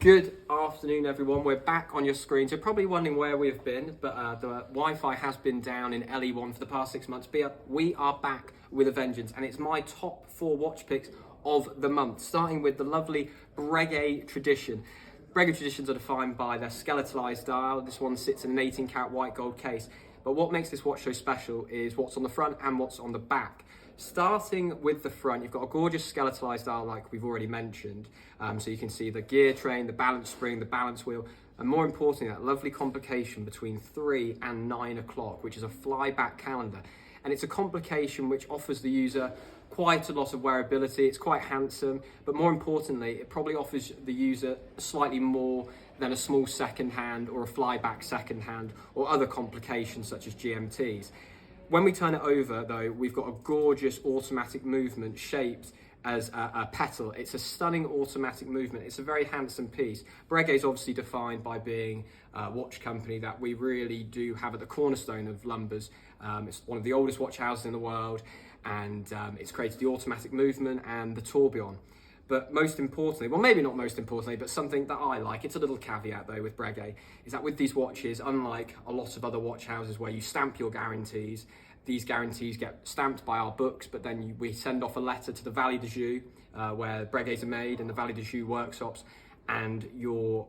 Good afternoon, everyone. We're back on your screens. You're probably wondering where we've been, but the Wi-Fi has been down in LE1 for the past 6 months. But we are back with a vengeance, and it's my top 4 watch picks of the month, starting with the lovely Breguet Tradition. Breguet Traditions are defined by their skeletalized dial. This one sits in an 18-karat white gold case. But what makes this watch so special is what's on the front and what's on the back. Starting with the front, you've got a gorgeous skeletalized dial like we've already mentioned. So you can see the gear train, the balance spring, the balance wheel, and more importantly, that lovely complication between 3 and 9 o'clock, which is a flyback calendar. And it's a complication which offers the user quite a lot of wearability. It's quite handsome, but more importantly, it probably offers the user slightly more than a small second hand or a flyback second hand or other complications such as GMTs. When we turn it over though, we've got a gorgeous automatic movement shaped as a petal. It's a stunning automatic movement. It's a very handsome piece. Breguet is obviously defined by being a watch company that we really do have at the cornerstone of Lumbers. It's one of the oldest watch houses in the world, and it's created the automatic movement and the tourbillon. But most importantly, well, maybe not most importantly, but something that I like, it's a little caveat though with Breguet, is that with these watches, unlike a lot of other watch houses where you stamp your guarantees, these guarantees get stamped by our books, but then we send off a letter to the Vallée de Joux, where Breguets are made in the Vallée de Joux workshops, and your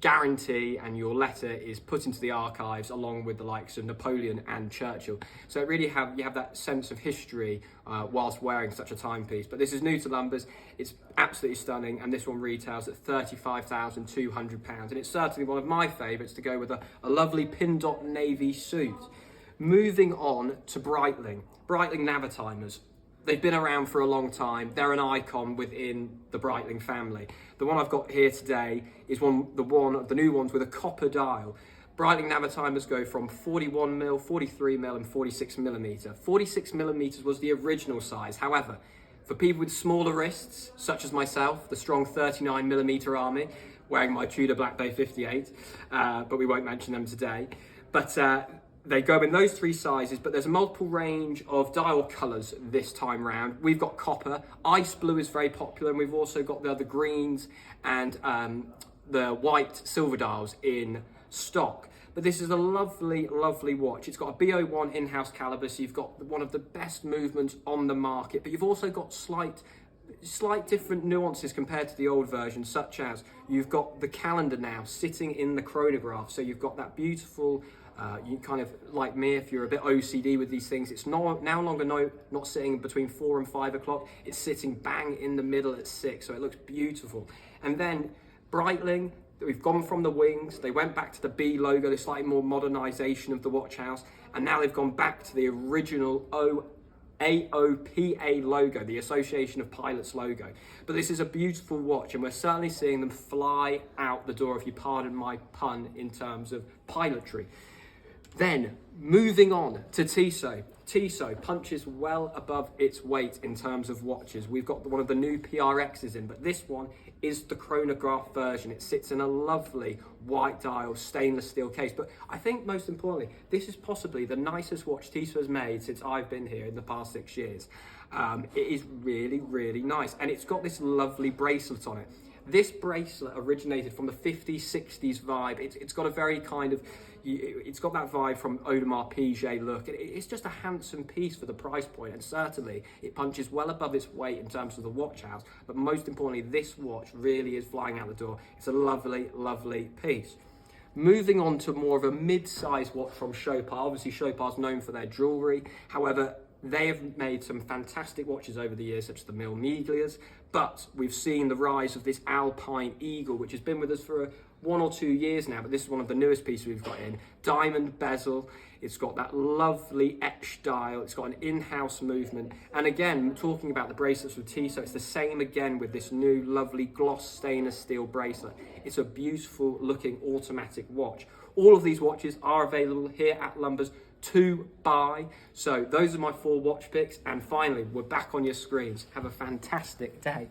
guarantee and your letter is put into the archives along with the likes of Napoleon and Churchill. So it really you have that sense of history whilst wearing such a timepiece. But this is new to Lumbers. It's absolutely stunning, and this one retails at £35,200, and it's certainly one of my favourites to go with a lovely pin dot navy suit. Moving on to Breitling Navitimers. They've been around for a long time. They're an icon within the Breitling family. The one I've got here today is one of the new ones with a copper dial. Breitling Navitimers go from 41mm, 43mm and 46mm. 46mm was the original size. However, for people with smaller wrists, such as myself, the strong 39mm army, wearing my Tudor Black Bay 58, but we won't mention them today. But they go in those 3 sizes, but there's a multiple range of dial colours this time round. We've got copper, ice blue is very popular, and we've also got the other greens and the white silver dials in stock. But this is a lovely, lovely watch. It's got a BO1 in-house caliber, so you've got one of the best movements on the market, but you've also got slight different nuances compared to the old version, such as you've got the calendar now sitting in the chronograph, so you've got that beautiful you kind of, like me, if you're a bit OCD with these things, it's no longer not sitting between 4 and 5 o'clock, it's sitting bang in the middle at 6, so it looks beautiful. And then Breitling, we've gone from the wings, they went back to the B logo, the slightly more modernisation of the watch house, and now they've gone back to the original AOPA logo, the Association of Pilots logo. But this is a beautiful watch, and we're certainly seeing them fly out the door, if you pardon my pun, in terms of pilotry. Then, moving on to Tissot. Tissot punches well above its weight in terms of watches. We've got one of the new PRXs in, but this one is the chronograph version. It sits in a lovely white dial stainless steel case. But I think most importantly, this is possibly the nicest watch Tissot has made since I've been here in the past 6 years. It is really, really nice. And it's got this lovely bracelet on it. This bracelet originated from the 50s, 60s vibe. It's got a very kind of, it's got that vibe from Audemars Piguet look. It's just a handsome piece for the price point, and certainly it punches well above its weight in terms of the watch house. But most importantly, this watch really is flying out the door. It's a lovely, lovely piece. Moving on to more of a mid-size watch from Chopard. Obviously, Chopard's known for their jewellery. However, they have made some fantastic watches over the years, such as the Mille Miglias, but we've seen the rise of this Alpine Eagle, which has been with us for 1 or 2 years now, but this is one of the newest pieces we've got in. Diamond bezel, it's got that lovely etched dial, it's got an in-house movement, and again, talking about the bracelets with Tissot, it's the same again with this new lovely gloss stainless steel bracelet. It's a beautiful looking automatic watch. All of these watches are available here at Lumbers to buy. So those are my 4 watch picks, and finally we're back on your screens. Have a fantastic day.